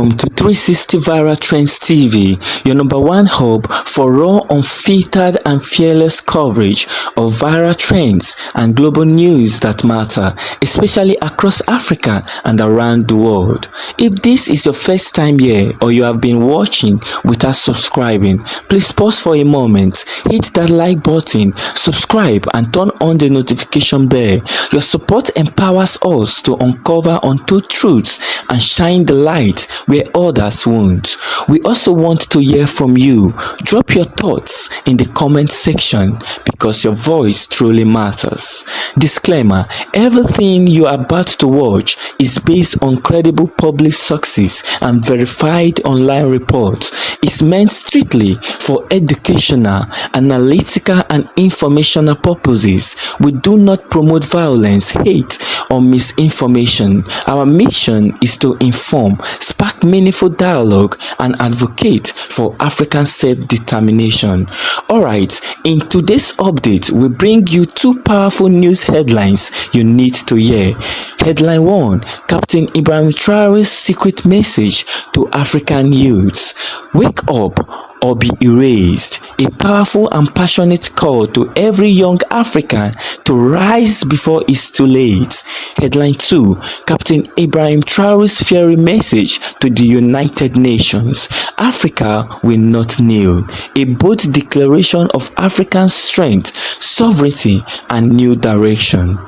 Welcome to 360 Viral Trends TV, your number one hub for raw, unfiltered and fearless coverage of viral trends and global news that matter, especially across Africa and around the world. If this is your first time here or you have been watching without subscribing, please pause for a moment, hit that like button, subscribe and turn on the notification bell. Your support empowers us to uncover untold truths and shine the light where others won't. We also want to hear from you. Drop your thoughts in the comment section because your voice truly matters. Disclaimer: everything you are about to watch is based on credible public sources and verified online reports. It's meant strictly for educational, analytical and informational purposes. We do not promote violence, hate or misinformation. Our mission is to inform, spark meaningful dialogue and advocate for African self-determination. Alright, in today's update, we bring you two powerful news headlines you need to hear. Headline 1: Captain Ibrahim Traore's secret message to African youths. Wake up or be erased. A powerful and passionate call to every young African to rise before it's too late. Headline 2: Captain Ibrahim Traore's fiery message to the United Nations. Africa will not kneel. A bold declaration of African strength, sovereignty and new direction.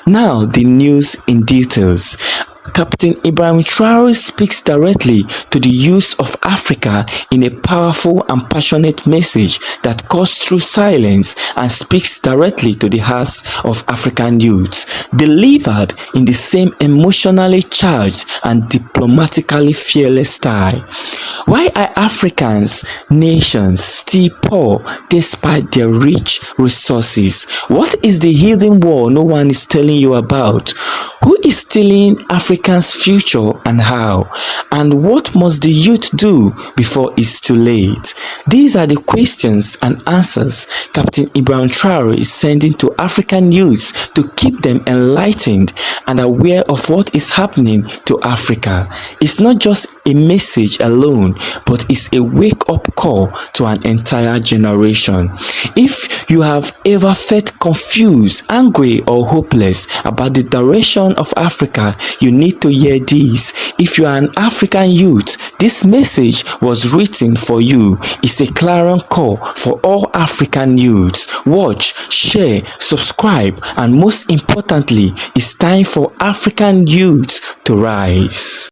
Now the news in details. Captain Ibrahim Traore speaks directly to the youth of Africa in a powerful and passionate message that cuts through silence and speaks directly to the hearts of African youths, delivered in the same emotionally charged and diplomatically fearless style. Why are Africans, nations, still poor despite their rich resources? What is the hidden war no one is telling you about? Who is stealing Africa's future and how? And what must the youth do before it's too late? These are the questions and answers Captain Ibrahim Traore is sending to African youths to keep them enlightened and aware of what is happening to Africa. It's not just a message alone, but it's a wake-up call to an entire generation. If you have ever felt confused, angry or hopeless about the direction of Africa, you need to hear this. If you are an African youth, this message was written for you. It's a clarion call for all African youths. Watch, share, subscribe, and most importantly, it's time for African youths to rise.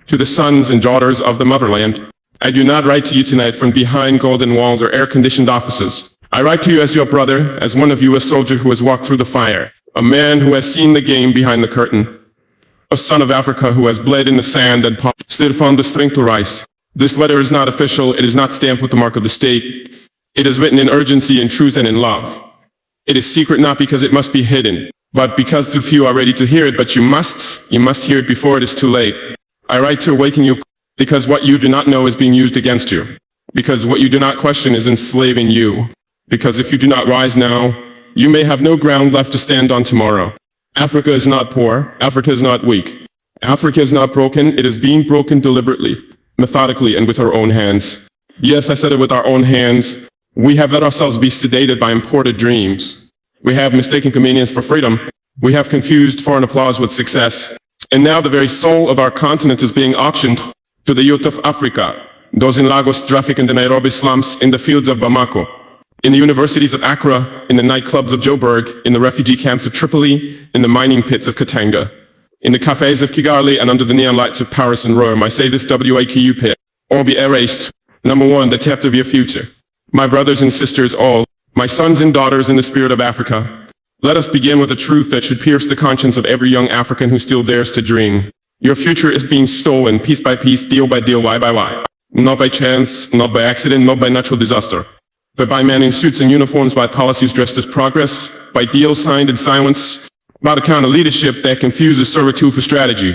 To the sons and daughters of the motherland, I do not write to you tonight from behind golden walls or air-conditioned offices. I write to you as your brother, as one of you, a soldier who has walked through the fire, a man who has seen the game behind the curtain, a son of Africa who has bled in the sand and still found the strength to rise. This letter is not official, it is not stamped with the mark of the state. It is written in urgency, in truth, and in love. It is secret not because it must be hidden, but because too few are ready to hear it, but you must hear it before it is too late. I write to awaken you, because what you do not know is being used against you. Because what you do not question is enslaving you. Because if you do not rise now, you may have no ground left to stand on tomorrow. Africa is not poor. Africa is not weak. Africa is not broken. It is being broken deliberately, methodically, and with our own hands. Yes, I said it, with our own hands. We have let ourselves be sedated by imported dreams. We have mistaken convenience for freedom. We have confused foreign applause with success. And now the very soul of our continent is being auctioned to the youth of Africa. Those in Lagos traffic in the Nairobi slums, in the fields of Bamako, in the universities of Accra, in the nightclubs of Joburg, in the refugee camps of Tripoli, in the mining pits of Katanga, in the cafes of Kigali, and under the neon lights of Paris and Rome. I say this WAKU pit, all be erased. Number one, the theft of your future. My brothers and sisters all, my sons and daughters in the spirit of Africa, let us begin with a truth that should pierce the conscience of every young African who still dares to dream. Your future is being stolen piece by piece, deal by deal, lie by lie. Not by chance, not by accident, not by natural disaster, but by men in suits and uniforms, by policies dressed as progress, by deals signed in silence, by the kind of leadership that confuses servitude for strategy,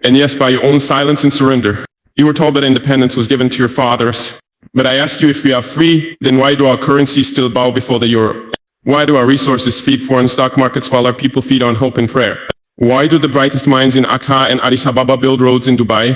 and yes, by your own silence and surrender. You were told that independence was given to your fathers, but I ask you, if we are free, then why do our currencies still bow before the euro? Why do our resources feed foreign stock markets while our people feed on hope and prayer? Why do the brightest minds in Accra and Addis Ababa build roads in Dubai?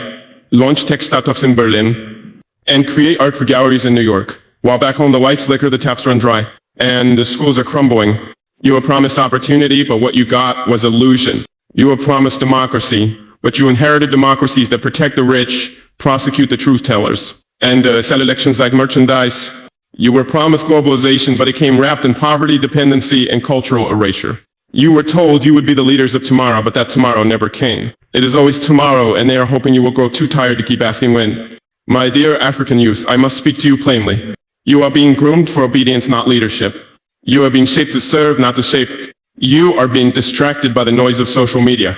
launch tech startups in Berlin, and create art for galleries in New York. While back home the lights flicker, the taps run dry, and the schools are crumbling. You were promised opportunity, but what you got was illusion. You were promised democracy, but you inherited democracies that protect the rich, prosecute the truth tellers, and sell elections like merchandise. You were promised globalization, but it came wrapped in poverty, dependency, and cultural erasure. You were told you would be the leaders of tomorrow, but that tomorrow never came. It is always tomorrow, and they are hoping you will grow too tired to keep asking when. My dear African youth, I must speak to you plainly. You are being groomed for obedience, not leadership. You are being shaped to serve, not to shape. You are being distracted by the noise of social media,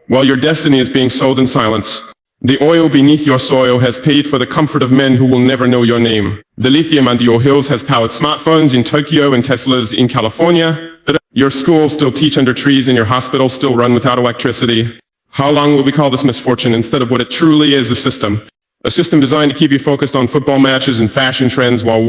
while your destiny is being sold in silence. The oil beneath your soil has paid for the comfort of men who will never know your name. The lithium under your hills has powered smartphones in Tokyo and Teslas in California. Your schools still teach under trees and your hospitals still run without electricity. How long will we call this misfortune instead of what it truly is, a system? A system designed to keep you focused on football matches and fashion trends while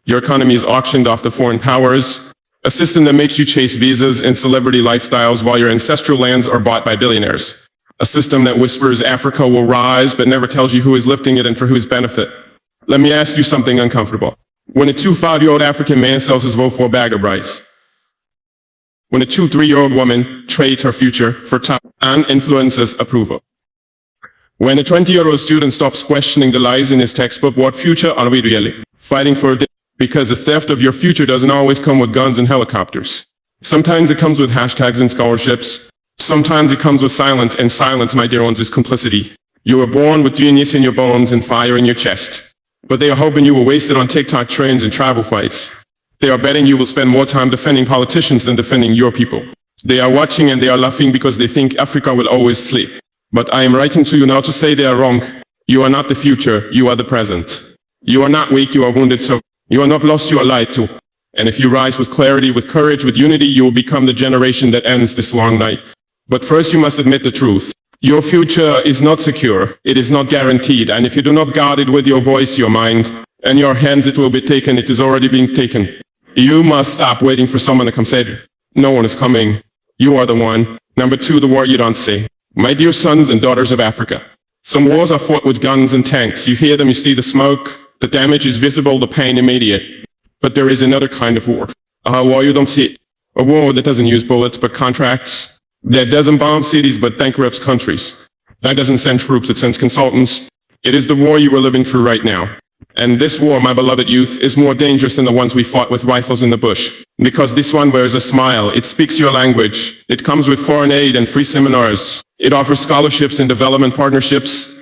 your economy is auctioned off to foreign powers. A system that makes you chase visas and celebrity lifestyles while your ancestral lands are bought by billionaires. A system that whispers Africa will rise but never tells you who is lifting it and for whose benefit. Let me ask you something uncomfortable. When a 2-5-year-old African man sells his vote for a bag of rice, when a 2-3-year-old woman trades her future for time and influences approval, when a 20-year-old student stops questioning the lies in his textbook, what future are we really fighting for? Because the theft of your future doesn't always come with guns and helicopters. Sometimes it comes with hashtags and scholarships. Sometimes it comes with silence, and silence, my dear ones, is complicity. You were born with genius in your bones and fire in your chest. But they are hoping you will waste it on TikTok trends and tribal fights. They are betting you will spend more time defending politicians than defending your people. They are watching and they are laughing because they think Africa will always sleep. But I am writing to you now to say they are wrong. You are not the future, you are the present. You are not weak, you are wounded, so you are not lost, you are lied to. And if you rise with clarity, with courage, with unity, you will become the generation that ends this long night. But first you must admit the truth. Your future is not secure. It is not guaranteed. And if you do not guard it with your voice, your mind, and your hands, it will be taken. It is already being taken. You must stop waiting for someone to come save you. No one is coming. You are the one. Number 2, the war you don't see. My dear sons and daughters of Africa, some wars are fought with guns and tanks. You hear them, you see the smoke. The damage is visible, the pain immediate. But there is another kind of war. A war you don't see. A war that doesn't use bullets but contracts. That doesn't bomb cities but bankrupts countries. That doesn't send troops, it sends consultants. It is the war you are living through right now. And this war, my beloved youth, is more dangerous than the ones we fought with rifles in the bush. Because this one wears a smile, it speaks your language, it comes with foreign aid and free seminars. It offers scholarships and development partnerships.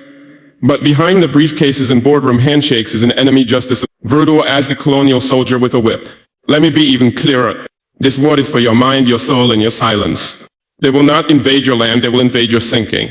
But behind the briefcases and boardroom handshakes is an enemy just as brutal as the colonial soldier with a whip. Let me be even clearer. This war is for your mind, your soul, and your silence. They will not invade your land, they will invade your thinking.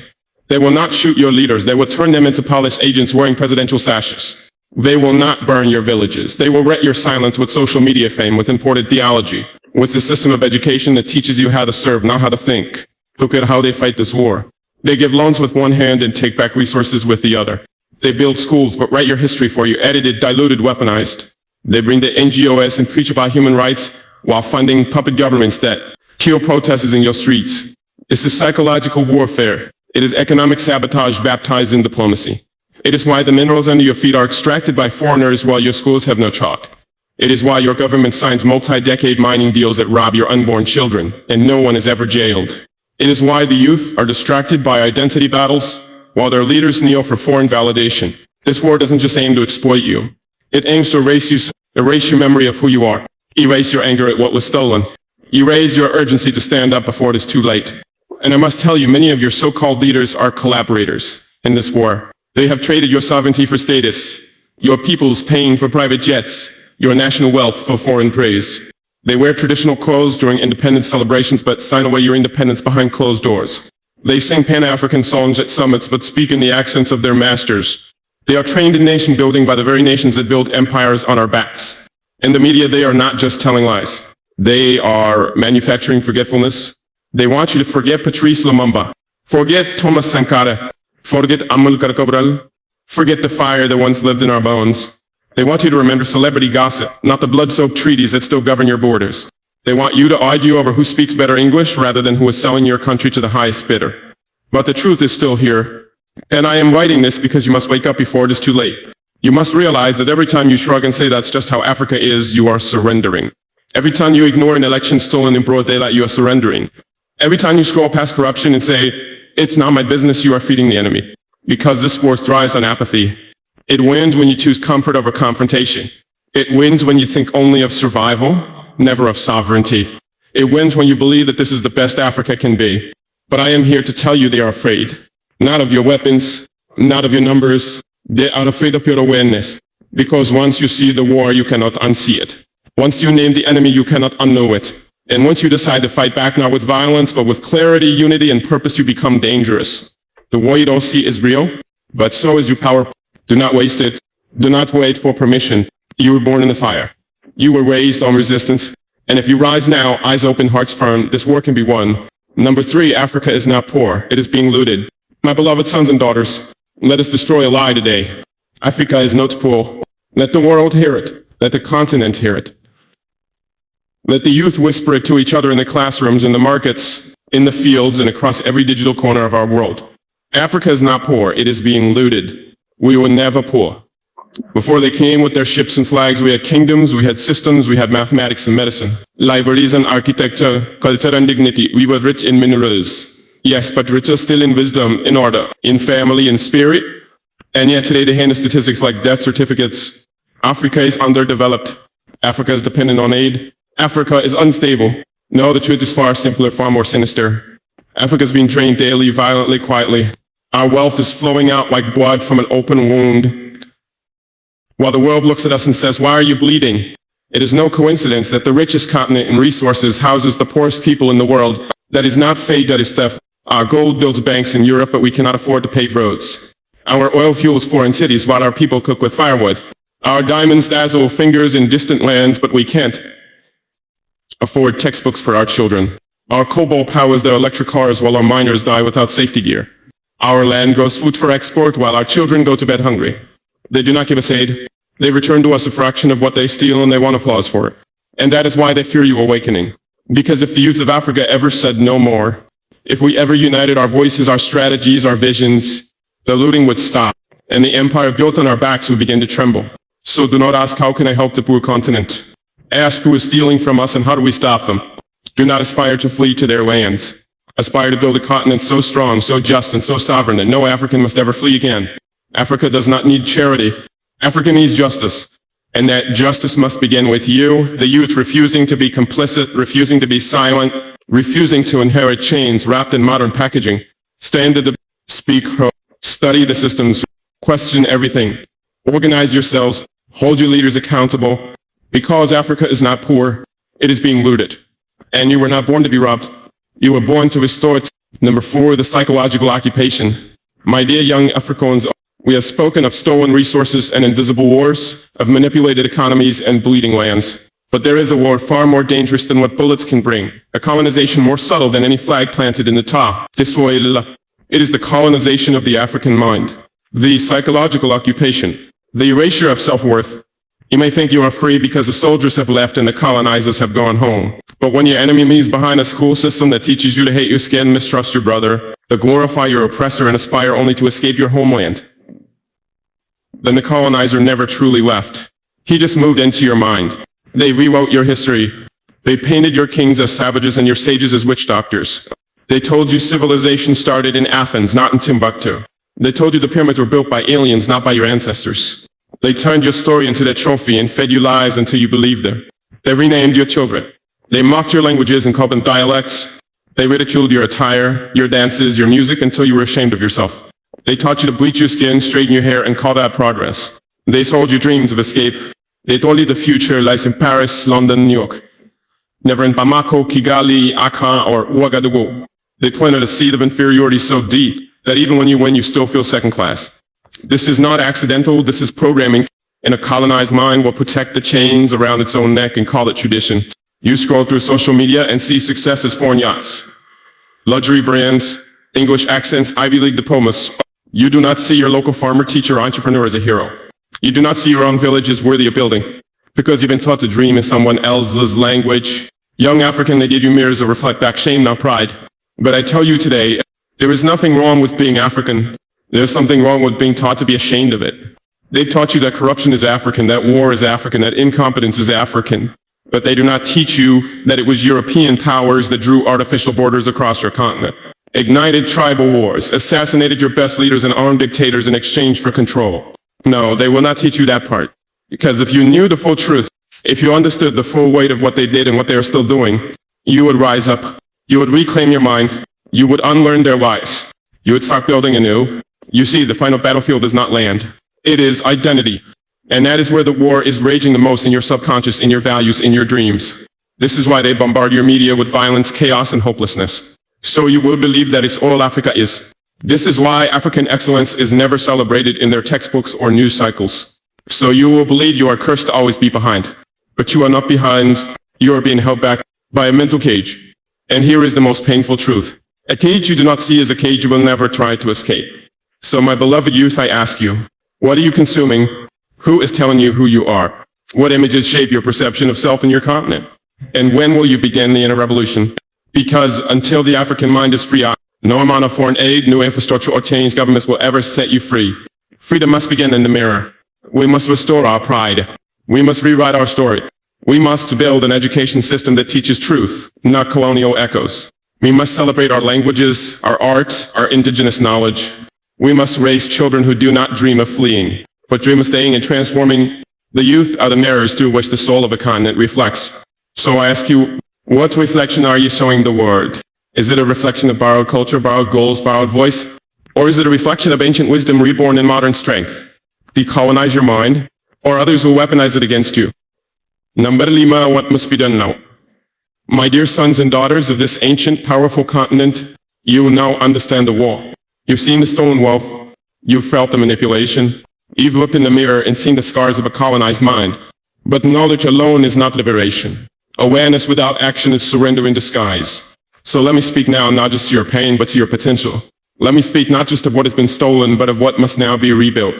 They will not shoot your leaders, they will turn them into polished agents wearing presidential sashes. They will not burn your villages. They will wreck your silence with social media fame, with imported theology, with the system of education that teaches you how to serve, not how to think. Look at how they fight this war. They give loans with one hand and take back resources with the other. They build schools but write your history for you, edited, diluted, weaponized. They bring the NGOs and preach about human rights while funding puppet governments that kill protesters in your streets. This is psychological warfare. It is economic sabotage baptized in diplomacy. It is why the minerals under your feet are extracted by foreigners while your schools have no chalk. It is why your government signs multi-decade mining deals that rob your unborn children, and no one is ever jailed. It is why the youth are distracted by identity battles, while their leaders kneel for foreign validation. This war doesn't just aim to exploit you. It aims to erase your memory of who you are, erase your anger at what was stolen, erase your urgency to stand up before it is too late. And I must tell you, many of your so-called leaders are collaborators in this war. They have traded your sovereignty for status, your people's pain for private jets, your national wealth for foreign praise. They wear traditional clothes during independence celebrations but sign away your independence behind closed doors. They sing Pan-African songs at summits but speak in the accents of their masters. They are trained in nation building by the very nations that build empires on our backs. In the media, they are not just telling lies. They are manufacturing forgetfulness. They want you to forget Patrice Lumumba, forget Thomas Sankara, forget Amilcar Cabral, forget the fire that once lived in our bones. They want you to remember celebrity gossip, not the blood-soaked treaties that still govern your borders. They want you to argue over who speaks better English rather than who is selling your country to the highest bidder. But the truth is still here. And I am writing this because you must wake up before it is too late. You must realize that every time you shrug and say that's just how Africa is, you are surrendering. Every time you ignore an election stolen in broad daylight, you are surrendering. Every time you scroll past corruption and say, it's not my business, you are feeding the enemy. Because this sport thrives on apathy. It wins when you choose comfort over confrontation. It wins when you think only of survival, never of sovereignty. It wins when you believe that this is the best Africa can be. But I am here to tell you they are afraid. Not of your weapons, not of your numbers. They are afraid of your awareness. Because once you see the war, you cannot unsee it. Once you name the enemy, you cannot unknow it. And once you decide to fight back not with violence, but with clarity, unity, and purpose, you become dangerous. The war you don't see is real, but so is your power. Do not waste it. Do not wait for permission. You were born in the fire. You were raised on resistance. And if you rise now, eyes open, hearts firm, this war can be won. Number 3, Africa is not poor. It is being looted. My beloved sons and daughters, let us destroy a lie today. Africa is not poor. Let the world hear it. Let the continent hear it. Let the youth whisper it to each other in the classrooms, in the markets, in the fields, and across every digital corner of our world. Africa is not poor. It is being looted. We were never poor. Before they came with their ships and flags, we had kingdoms, we had systems, we had mathematics and medicine, libraries and architecture, culture and dignity. We were rich in minerals. Yes, but richer still in wisdom, in order, in family, in spirit. And yet today they hand us statistics like death certificates. Africa is underdeveloped. Africa is dependent on aid. Africa is unstable. No, the truth is far simpler, far more sinister. Africa is being drained daily, violently, quietly. Our wealth is flowing out like blood from an open wound. While the world looks at us and says, why are you bleeding? It is no coincidence that the richest continent in resources houses the poorest people in the world. That is not fate, that is theft. Our gold builds banks in Europe, but we cannot afford to pave roads. Our oil fuels foreign cities while our people cook with firewood. Our diamonds dazzle fingers in distant lands, but we can't afford textbooks for our children. Our cobalt powers their electric cars while our miners die without safety gear. Our land grows food for export while our children go to bed hungry. They do not give us aid. They return to us a fraction of what they steal, and they want applause for it. And that is why they fear you awakening. Because if the youth of Africa ever said no more, if we ever united our voices, our strategies, our visions, the looting would stop, and the empire built on our backs would begin to tremble. So do not ask, how can I help the poor continent? Ask who is stealing from us and how do we stop them? Do not aspire to flee to their lands. Aspire to build a continent so strong, so just, and so sovereign that no African must ever flee again. Africa does not need charity. Africa needs justice. And that justice must begin with you, the youth, refusing to be complicit, refusing to be silent, refusing to inherit chains wrapped in modern packaging. Stand at the speak, study the systems, question everything. Organize yourselves, hold your leaders accountable. Because Africa is not poor, it is being looted. And you were not born to be robbed. You were born to restore it. Number 4, the psychological occupation. My dear young Africans, we have spoken of stolen resources and invisible wars, of manipulated economies and bleeding lands. But there is a war far more dangerous than what bullets can bring, a colonization more subtle than any flag planted in the tar. It is the colonization of the African mind, the psychological occupation, the erasure of self-worth. You may think you are free because the soldiers have left and the colonizers have gone home. But when your enemy leaves behind a school system that teaches you to hate your skin, mistrust your brother, to glorify your oppressor and aspire only to escape your homeland, then the colonizer never truly left. He just moved into your mind. They rewrote your history. They painted your kings as savages and your sages as witch doctors. They told you civilization started in Athens, not in Timbuktu. They told you the pyramids were built by aliens, not by your ancestors. They turned your story into their trophy and fed you lies until you believed them. They renamed your children. They mocked your languages and called them dialects. They ridiculed your attire, your dances, your music until you were ashamed of yourself. They taught you to bleach your skin, straighten your hair, and call that progress. They sold you dreams of escape. They told you the future lies in Paris, London, New York. Never in Bamako, Kigali, Accra, or Ouagadougou. They planted a seed of inferiority so deep that even when you win, you still feel second class. This is not accidental, this is programming, and a colonized mind will protect the chains around its own neck and call it tradition. You scroll through social media and see success as foreign yachts, luxury brands, English accents, Ivy League diplomas. You do not see your local farmer, teacher, or entrepreneur as a hero. You do not see your own village as worthy of building, because you've been taught to dream in someone else's language. Young African, they give you mirrors that reflect back shame, not pride. But I tell you today, there is nothing wrong with being African. There's something wrong with being taught to be ashamed of it. They taught you that corruption is African, that war is African, that incompetence is African. But they do not teach you that it was European powers that drew artificial borders across your continent, ignited tribal wars, assassinated your best leaders and armed dictators in exchange for control. No, they will not teach you that part. Because if you knew the full truth, if you understood the full weight of what they did and what they are still doing, you would rise up. You would reclaim your mind. You would unlearn their lies. You would start building anew. You see, the final battlefield is not land. It is identity. And that is where the war is raging the most, in your subconscious, in your values, in your dreams. This is why they bombard your media with violence, chaos, and hopelessness. So you will believe that it's all Africa is. This is why African excellence is never celebrated in their textbooks or news cycles. So you will believe you are cursed to always be behind. But you are not behind. You are being held back by a mental cage. And here is the most painful truth. A cage you do not see is a cage you will never try to escape. So my beloved youth, I ask you, what are you consuming? Who is telling you who you are? What images shape your perception of self and your continent? And when will you begin the inner revolution? Because until the African mind is free, no amount of foreign aid, new infrastructure, or change governments will ever set you free. Freedom must begin in the mirror. We must restore our pride. We must rewrite our story. We must build an education system that teaches truth, not colonial echoes. We must celebrate our languages, our art, our indigenous knowledge. We must raise children who do not dream of fleeing, but dream of staying and transforming. The youth are the mirrors through which the soul of a continent reflects. So I ask you, what reflection are you showing the world? Is it a reflection of borrowed culture, borrowed goals, borrowed voice? Or is it a reflection of ancient wisdom reborn in modern strength? Decolonize your mind, or others will weaponize it against you. Number 5, what must be done now? My dear sons and daughters of this ancient, powerful continent, you now understand the war. You've seen the stolen wealth. You've felt the manipulation. You've looked in the mirror and seen the scars of a colonized mind. But knowledge alone is not liberation. Awareness without action is surrender in disguise. So let me speak now, not just to your pain, but to your potential. Let me speak not just of what has been stolen, but of what must now be rebuilt.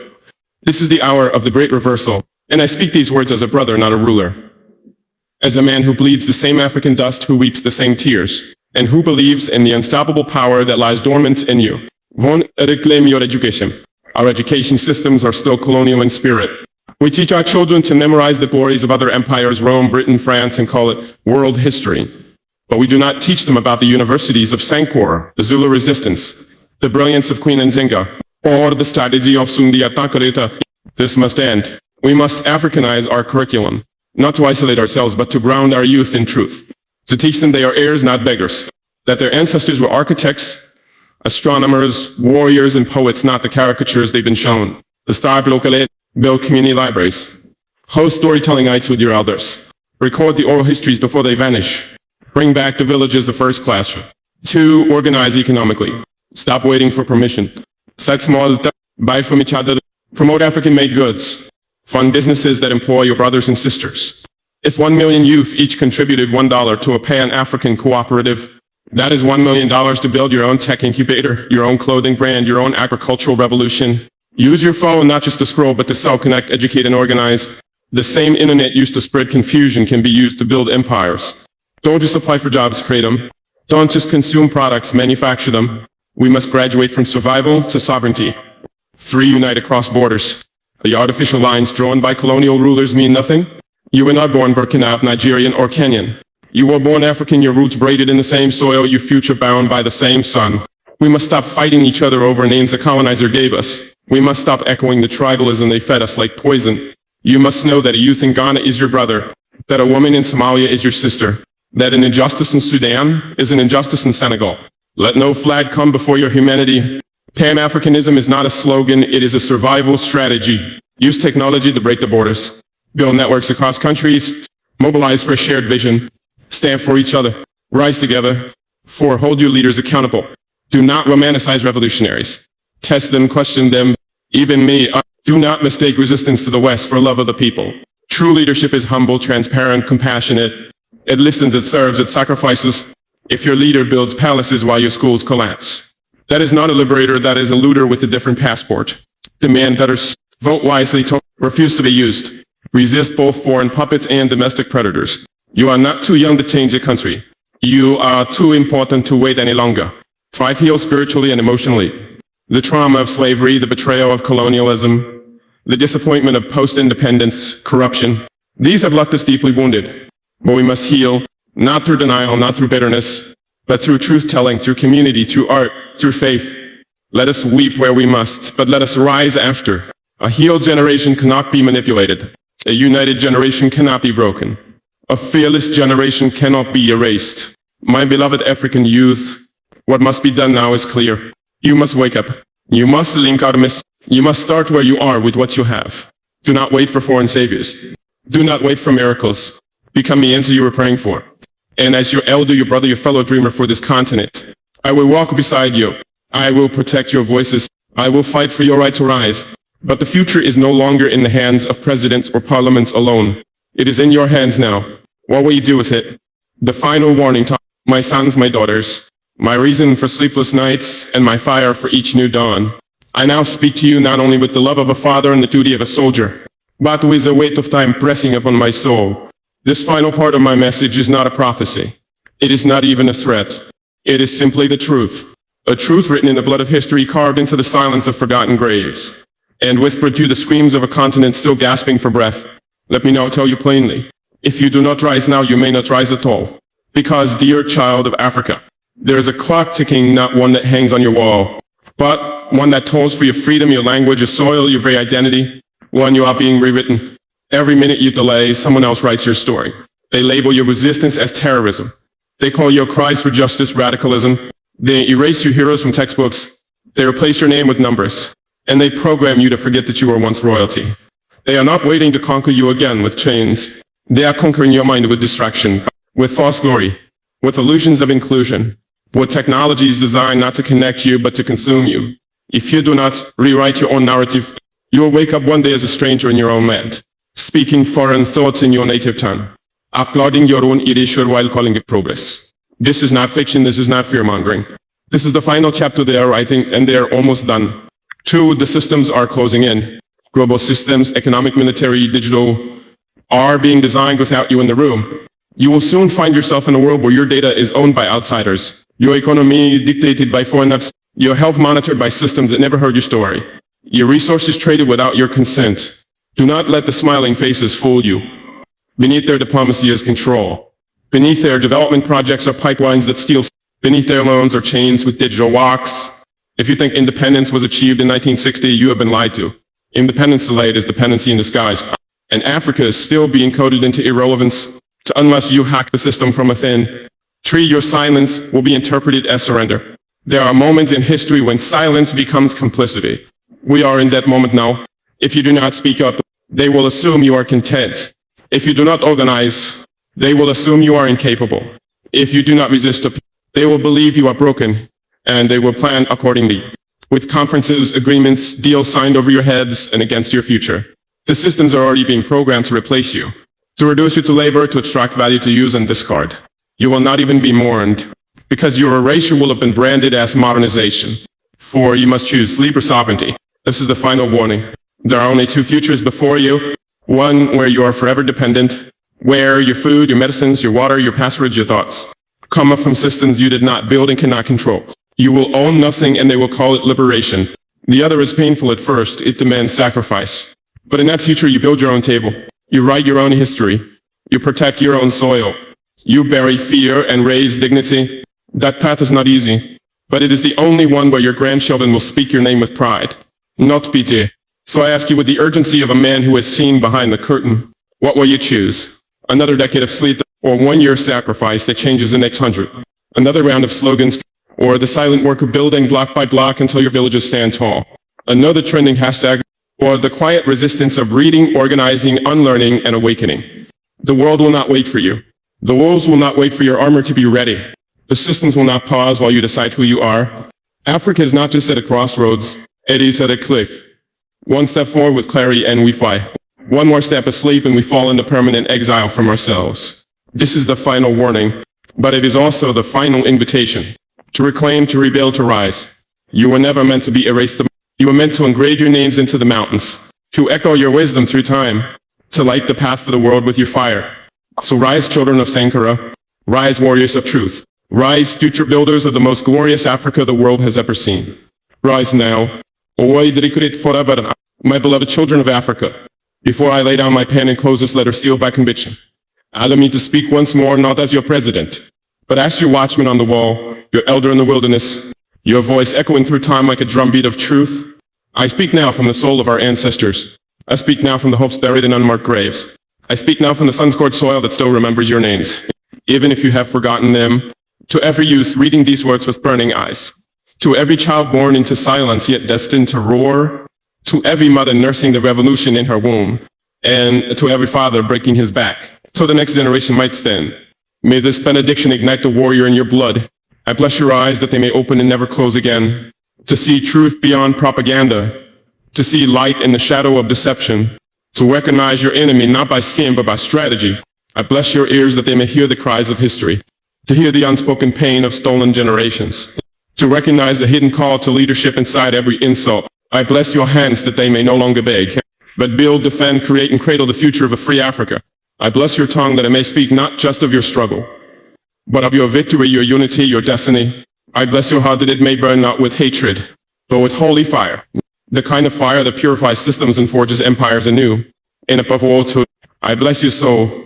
This is the hour of the great reversal, and I speak these words as a brother, not a ruler. As a man who bleeds the same African dust, who weeps the same tears, and who believes in the unstoppable power that lies dormant in you. Von reclaim your education. Our education systems are still colonial in spirit. We teach our children to memorize the glories of other empires, Rome, Britain, France, and call it world history. But we do not teach them about the universities of Sankore, the Zulu resistance, the brilliance of Queen Nzinga, or the strategy of Sundia Takareta. This must end. We must Africanize our curriculum, not to isolate ourselves, but to ground our youth in truth. To teach them they are heirs, not beggars. That their ancestors were architects, astronomers, warriors, and poets, not the caricatures they've been shown. The star locale, build community libraries. Host storytelling nights with your elders. Record the oral histories before they vanish. Bring back the villages, the first classroom. 2, organize economically. Stop waiting for permission. Set small, buy from each other. Promote African-made goods. Fund businesses that employ your brothers and sisters. If 1 million youth each contributed $1 to a Pan-African cooperative, that is $1 million to build your own tech incubator, your own clothing brand, your own agricultural revolution. Use your phone not just to scroll, but to sell, connect, educate, and organize. The same internet used to spread confusion can be used to build empires. Don't just apply for jobs, create them. Don't just consume products, manufacture them. We must graduate from survival to sovereignty. 3, unite across borders. The artificial lines drawn by colonial rulers mean nothing. You were not born Burkinafaso, Nigerian, or Kenyan. You were born African, your roots braided in the same soil, your future bound by the same sun. We must stop fighting each other over names the colonizer gave us. We must stop echoing the tribalism they fed us like poison. You must know that a youth in Ghana is your brother, that a woman in Somalia is your sister, that an injustice in Sudan is an injustice in Senegal. Let no flag come before your humanity. Pan-Africanism is not a slogan, it is a survival strategy. Use technology to break the borders. Build networks across countries. Mobilize for a shared vision. Stand for each other. Rise together. 4, hold your leaders accountable. Do not romanticize revolutionaries. Test them, question them. Even me, do not mistake resistance to the West for love of the people. True leadership is humble, transparent, compassionate. It listens, it serves, it sacrifices. If your leader builds palaces while your schools collapse, that is not a liberator, that is a looter with a different passport. Demand better, vote wisely, refuse to be used. Resist both foreign puppets and domestic predators. You are not too young to change the country. You are too important to wait any longer. 5, heal spiritually and emotionally. The trauma of slavery, the betrayal of colonialism, the disappointment of post-independence, corruption. These have left us deeply wounded. But we must heal, not through denial, not through bitterness, but through truth-telling, through community, through art, through faith. Let us weep where we must, but let us rise after. A healed generation cannot be manipulated. A united generation cannot be broken. A fearless generation cannot be erased. My beloved African youth, what must be done now is clear. You must wake up. You must link arms. You must start where you are with what you have. Do not wait for foreign saviors. Do not wait for miracles. Become the answer you were praying for. And as your elder, your brother, your fellow dreamer for this continent, I will walk beside you. I will protect your voices. I will fight for your right to rise. But the future is no longer in the hands of presidents or parliaments alone. It is in your hands now. What will you do with it? The final warning to my sons, my daughters, my reason for sleepless nights, and my fire for each new dawn. I now speak to you not only with the love of a father and the duty of a soldier, but with the weight of time pressing upon my soul. This final part of my message is not a prophecy. It is not even a threat. It is simply the truth. A truth written in the blood of history, carved into the silence of forgotten graves, and whispered through the screams of a continent still gasping for breath. Let me now tell you plainly. If you do not rise now, you may not rise at all. Because, dear child of Africa, there is a clock ticking, not one that hangs on your wall, but one that tolls for your freedom, your language, your soil, your very identity. One you are being rewritten. Every minute you delay, someone else writes your story. They label your resistance as terrorism. They call your cries for justice radicalism. They erase your heroes from textbooks. They replace your name with numbers. And they program you to forget that you were once royalty. They are not waiting to conquer you again with chains. They are conquering your mind with distraction, with false glory, with illusions of inclusion, with technologies designed not to connect you but to consume you. If you do not rewrite your own narrative, you will wake up one day as a stranger in your own land, speaking foreign thoughts in your native tongue, applauding your own erasure while calling it progress. This is not fiction, this is not fear-mongering. This is the final chapter they are writing, and they are almost done. 2, the systems are closing in. Global systems, economic, military, digital, are being designed without you in the room. You will soon find yourself in a world where your data is owned by outsiders, your economy dictated by foreigners, your health monitored by systems that never heard your story, your resources traded without your consent. Do not let the smiling faces fool you. Beneath their diplomacy is control. Beneath their development projects are pipelines that steal. Beneath their loans are chains with digital locks. If you think independence was achieved in 1960, you have been lied to. Independence delayed is dependency in disguise. And Africa is still being coded into irrelevance unless you hack the system from within. 3, your silence will be interpreted as surrender. There are moments in history when silence becomes complicity. We are in that moment now. If you do not speak up, they will assume you are content. If you do not organize, they will assume you are incapable. If you do not resist, they will believe you are broken, and they will plan accordingly. With conferences, agreements, deals signed over your heads and against your future. The systems are already being programmed to replace you, to reduce you to labor, to extract value, to use and discard. You will not even be mourned, because your erasure will have been branded as modernization. 4, you must choose sleep or sovereignty. This is the final warning. There are only 2 futures before you. One where you are forever dependent, where your food, your medicines, your water, your passwords, your thoughts come up from systems you did not build and cannot control. You will own nothing and they will call it liberation. The other is painful at first. It demands sacrifice. But in that future, you build your own table. You write your own history. You protect your own soil. You bury fear and raise dignity. That path is not easy, but it is the only one where your grandchildren will speak your name with pride, not pity. So I ask you with the urgency of a man who has seen behind the curtain, what will you choose? Another decade of sleep or 1 year sacrifice that changes the next 100? Another round of slogans or the silent work of building block by block until your villages stand tall? Another trending hashtag or the quiet resistance of reading, organizing, unlearning, and awakening? The world will not wait for you. The wolves will not wait for your armor to be ready. The systems will not pause while you decide who you are. Africa is not just at a crossroads, it is at a cliff. 1 step forward with clarity and we fly. 1 more step asleep and we fall into permanent exile from ourselves. This is the final warning, but it is also the final invitation. To reclaim, to rebuild, to rise. You were never meant to be erased. You were meant to engrave your names into the mountains, to echo your wisdom through time, to light the path for the world with your fire. So rise, children of Sankara. Rise, warriors of truth. Rise, future builders of the most glorious Africa the world has ever seen. Rise now. My beloved children of Africa, before I lay down my pen and close this letter sealed by conviction, allow me to speak once more not as your president, but as your watchman on the wall, your elder in the wilderness, your voice echoing through time like a drumbeat of truth. I speak now from the soul of our ancestors. I speak now from the hopes buried in unmarked graves. I speak now from the sun-scorched soil that still remembers your names, even if you have forgotten them. To every youth reading these words with burning eyes, to every child born into silence yet destined to roar, to every mother nursing the revolution in her womb, and to every father breaking his back, so the next generation might stand. May this benediction ignite the warrior in your blood. I bless your eyes that they may open and never close again, to see truth beyond propaganda, to see light in the shadow of deception, to recognize your enemy not by scheme but by strategy. I bless your ears that they may hear the cries of history, to hear the unspoken pain of stolen generations, to recognize the hidden call to leadership inside every insult. I bless your hands that they may no longer beg, but build, defend, create, and cradle the future of a free Africa. I bless your tongue that it may speak not just of your struggle, but of your victory, your unity, your destiny. I bless your heart that it may burn not with hatred, but with holy fire, the kind of fire that purifies systems and forges empires anew. And above all, I bless your soul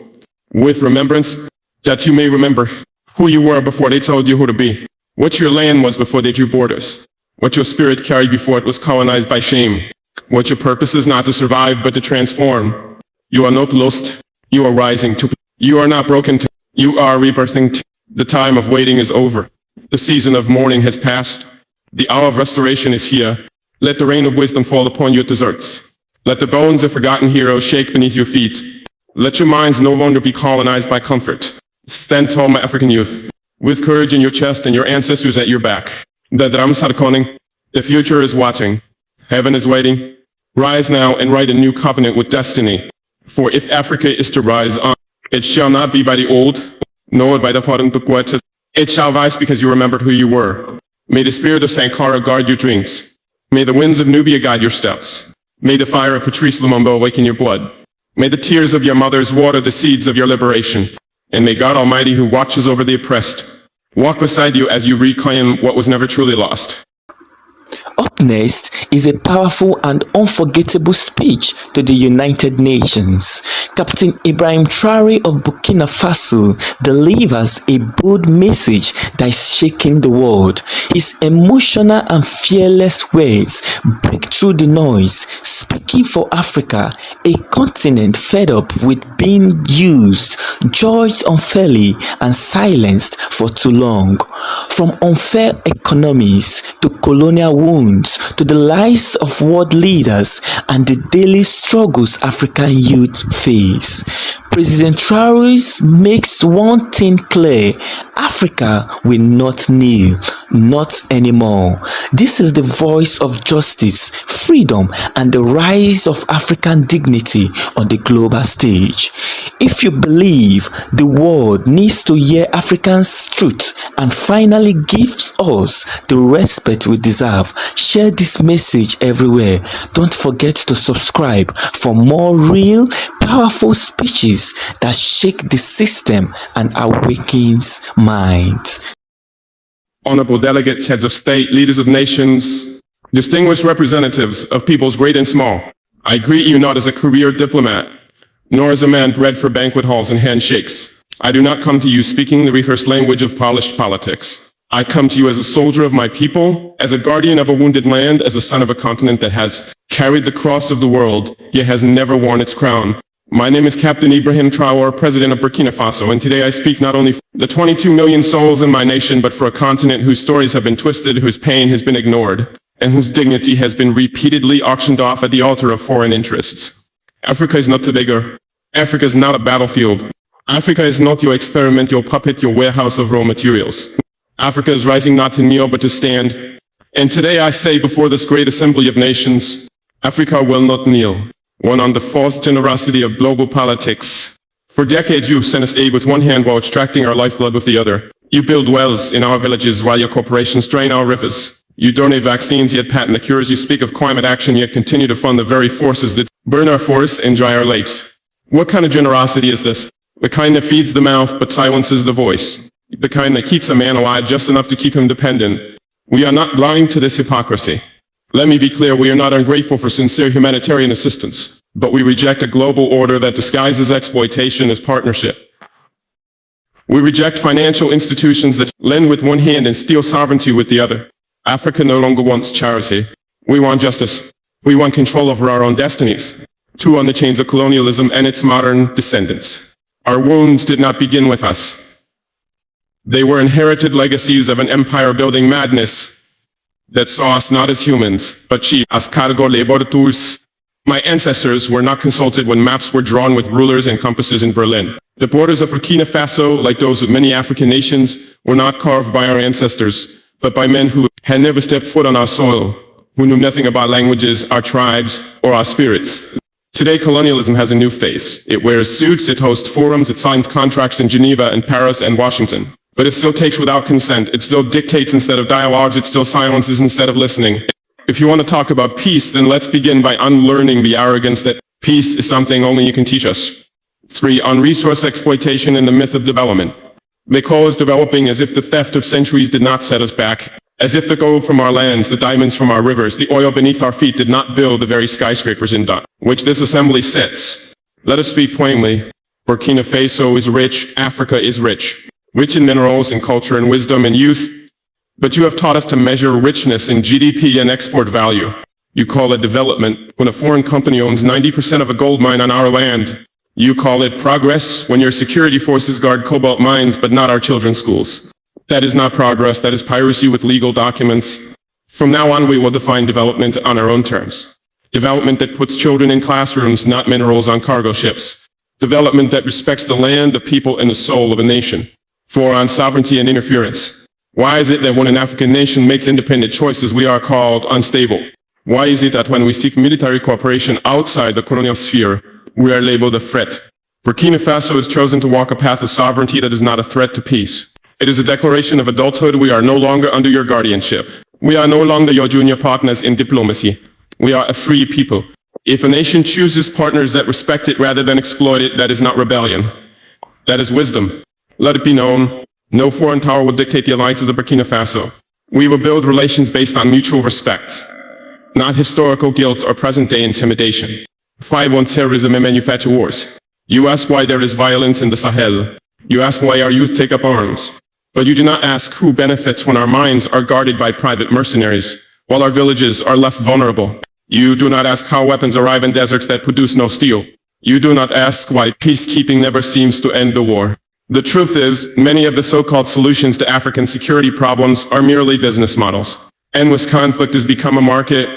with remembrance, that you may remember who you were before they told you who to be, what your land was before they drew borders, what your spirit carried before it was colonized by shame, what your purpose is not to survive but to transform. You are not lost, you are rising to, you are not broken to, you are rebirthing to. The time of waiting is over, the season of mourning has passed, the hour of restoration is here. Let the rain of wisdom fall upon your deserts. Let the bones of forgotten heroes shake beneath your feet. Let your minds no longer be colonized by comfort. Stand tall, my African youth, with courage in your chest and your ancestors at your back. The future is watching. Heaven is waiting. Rise now and write a new covenant with destiny. For if Africa is to rise on, it shall not be by the old, nor by the foreign bookwords. It shall rise because you remembered who you were. May the spirit of Sankara guard your dreams. May the winds of Nubia guide your steps. May the fire of Patrice Lumumba awaken your blood. May the tears of your mothers water the seeds of your liberation. And may God Almighty, who watches over the oppressed, walk beside you as you reclaim what was never truly lost. Up next is a powerful and unforgettable speech to the United Nations. Captain Ibrahim Traore of Burkina Faso delivers a bold message that is shaking the world. His emotional and fearless words break through the noise, speaking for Africa, a continent fed up with being used, judged unfairly, and silenced for too long. From unfair economies to colonial wounds, to the lies of world leaders and the daily struggles African youth face. President Traore makes one thing clear: Africa will not kneel, not anymore. This is the voice of justice, freedom, and the rise of African dignity on the global stage. If you believe the world needs to hear Africans' truth and finally gives us the respect we deserve, share this message everywhere. Don't forget to subscribe for more real, powerful speeches that shake the system and awakens minds. Honorable delegates, heads of state, leaders of nations, distinguished representatives of peoples great and small, I greet you not as a career diplomat, nor as a man bred for banquet halls and handshakes. I do not come to you speaking the rehearsed language of polished politics. I come to you as a soldier of my people, as a guardian of a wounded land, as a son of a continent that has carried the cross of the world, yet has never worn its crown. My name is Captain Ibrahim Traore, President of Burkina Faso, and today I speak not only for the 22 million souls in my nation, but for a continent whose stories have been twisted, whose pain has been ignored, and whose dignity has been repeatedly auctioned off at the altar of foreign interests. Africa is not Tobago. Africa is not a battlefield. Africa is not your experiment, your puppet, your warehouse of raw materials. Africa is rising not to kneel, but to stand. And today I say before this great assembly of nations, Africa will not kneel. One on the false generosity of global politics. For decades you've sent us aid with one hand while extracting our lifeblood with the other. You build wells in our villages while your corporations drain our rivers. You donate vaccines yet patent the cures. You speak of climate action yet continue to fund the very forces that burn our forests and dry our lakes. What kind of generosity is this? The kind that feeds the mouth but silences the voice. The kind that keeps a man alive just enough to keep him dependent. We are not blind to this hypocrisy. Let me be clear, we are not ungrateful for sincere humanitarian assistance, but we reject a global order that disguises exploitation as partnership. We reject financial institutions that lend with one hand and steal sovereignty with the other. Africa no longer wants charity. We want justice. We want control over our own destinies. Too on the chains of colonialism and its modern descendants. Our wounds did not begin with us. They were inherited legacies of an empire-building madness that saw us not as humans, but chiefs as cargo laborators. My ancestors were not consulted when maps were drawn with rulers and compasses in Berlin. The borders of Burkina Faso, like those of many African nations, were not carved by our ancestors, but by men who had never stepped foot on our soil, who knew nothing about languages, our tribes, or our spirits. Today, colonialism has a new face. It wears suits, it hosts forums, it signs contracts in Geneva and Paris and Washington. But it still takes without consent. It still dictates instead of dialogues. It still silences instead of listening. If you want to talk about peace, then let's begin by unlearning the arrogance that peace is something only you can teach us. 3. On resource exploitation and the myth of development. They call us developing as if the theft of centuries did not set us back. As if the gold from our lands, the diamonds from our rivers, the oil beneath our feet did not build the very skyscrapers in Dun, which this assembly sits. Let us speak plainly. Burkina Faso is rich. Africa is rich. Rich in minerals and culture and wisdom and youth. But you have taught us to measure richness in GDP and export value. You call it development when a foreign company owns 90% of a gold mine on our land. You call it progress when your security forces guard cobalt mines but not our children's schools. That is not progress, that is piracy with legal documents. From now on we will define development on our own terms. Development that puts children in classrooms, not minerals on cargo ships. Development that respects the land, the people, and the soul of a nation. 4. On sovereignty and interference. Why is it that when an African nation makes independent choices we are called unstable? Why is it that when we seek military cooperation outside the colonial sphere, we are labeled a threat? Burkina Faso has chosen to walk a path of sovereignty that is not a threat to peace. It is a declaration of adulthood. We are no longer under your guardianship. We are no longer your junior partners in diplomacy. We are a free people. If a nation chooses partners that respect it rather than exploit it, that is not rebellion. That is wisdom. Let it be known, no foreign power will dictate the alliances of Burkina Faso. We will build relations based on mutual respect, not historical guilt or present-day intimidation. 5. On terrorism and manufacture wars. You ask why there is violence in the Sahel. You ask why our youth take up arms. But you do not ask who benefits when our minds are guarded by private mercenaries, while our villages are left vulnerable. You do not ask how weapons arrive in deserts that produce no steel. You do not ask why peacekeeping never seems to end the war. The truth is, many of the so-called solutions to African security problems are merely business models. Endless conflict has become a market,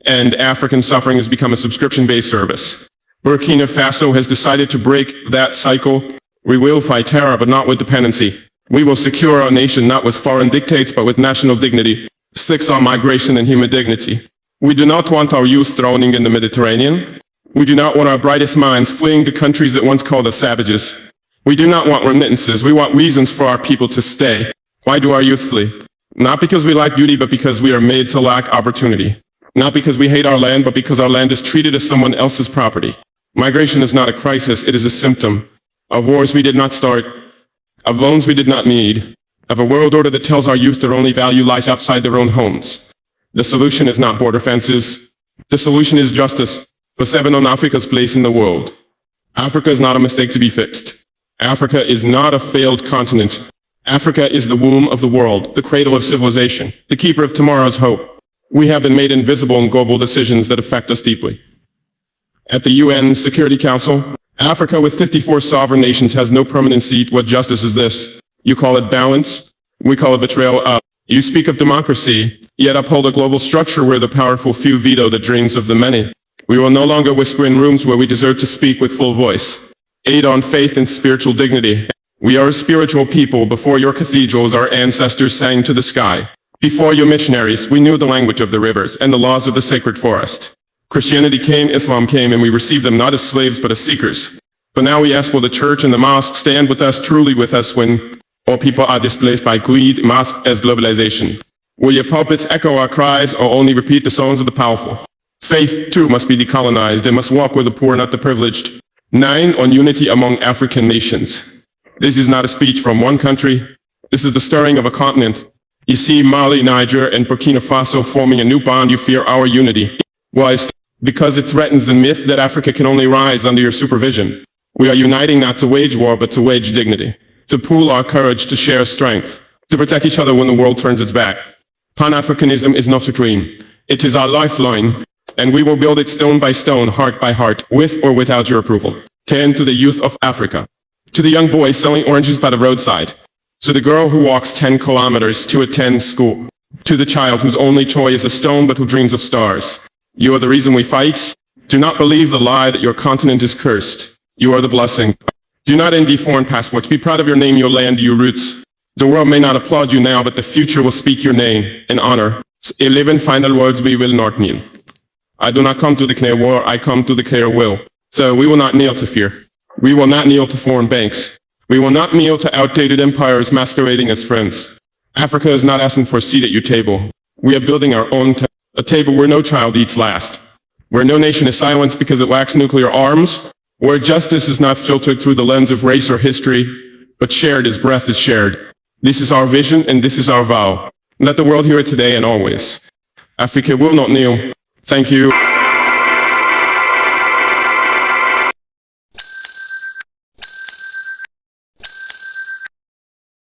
and African suffering has become a subscription-based service. Burkina Faso has decided to break that cycle. We will fight terror, but not with dependency. We will secure our nation not with foreign dictates, but with national dignity. 6. On migration and human dignity. We do not want our youth drowning in the Mediterranean. We do not want our brightest minds fleeing to countries that once called us savages. We do not want remittances. We want reasons for our people to stay. Why do our youth flee? Not because we lack beauty, but because we are made to lack opportunity. Not because we hate our land, but because our land is treated as someone else's property. Migration is not a crisis, it is a symptom of wars we did not start, of loans we did not need, of a world order that tells our youth their only value lies outside their own homes. The solution is not border fences. The solution is justice. For 7. On Africa's place in the world. Africa is not a mistake to be fixed. Africa is not a failed continent. Africa is the womb of the world, the cradle of civilization, the keeper of tomorrow's hope. We have been made invisible in global decisions that affect us deeply. At the UN Security Council, Africa with 54 sovereign nations has no permanent seat. What justice is this? You call it balance? We call it betrayal. You speak of democracy, yet uphold a global structure where the powerful few veto the dreams of the many. We will no longer whisper in rooms where we deserve to speak with full voice. 8. On faith and spiritual dignity. We are a spiritual people. Before your cathedrals, our ancestors sang to the sky. Before your missionaries, we knew the language of the rivers and the laws of the sacred forest. Christianity came, Islam came, and we received them not as slaves but as seekers. But now we ask, will the church and the mosque stand with us, truly with us, when all people are displaced by greed, masked as globalization? Will your pulpits echo our cries or only repeat the songs of the powerful? Faith, too, must be decolonized and must walk with the poor, not the privileged. 9. On unity among African nations. This is not a speech from one country. This is the stirring of a continent. You see Mali, Niger, and Burkina Faso forming a new bond. You fear our unity. Why? Because it threatens the myth that Africa can only rise under your supervision. We are uniting not to wage war, but to wage dignity. To pool our courage, to share strength. To protect each other when the world turns its back. Pan-Africanism is not a dream. It is our lifeline, and we will build it stone by stone, heart by heart, with or without your approval. 10 to the youth of Africa. To the young boy selling oranges by the roadside. To the girl who walks 10 kilometers to attend school. To the child whose only toy is a stone but who dreams of stars. You are the reason we fight. Do not believe the lie that your continent is cursed. You are the blessing. Do not envy foreign passports. Be proud of your name, your land, your roots. The world may not applaud you now, but the future will speak your name in honor. 11 final words we will not kneel. I do not come to declare war, I come to declare will. So we will not kneel to fear. We will not kneel to foreign banks. We will not kneel to outdated empires masquerading as friends. Africa is not asking for a seat at your table. We are building our own a table where no child eats last. Where no nation is silenced because it lacks nuclear arms. Where justice is not filtered through the lens of race or history, but shared as breath is shared. This is our vision and this is our vow. Let the world hear it today and always. Africa will not kneel. Thank you.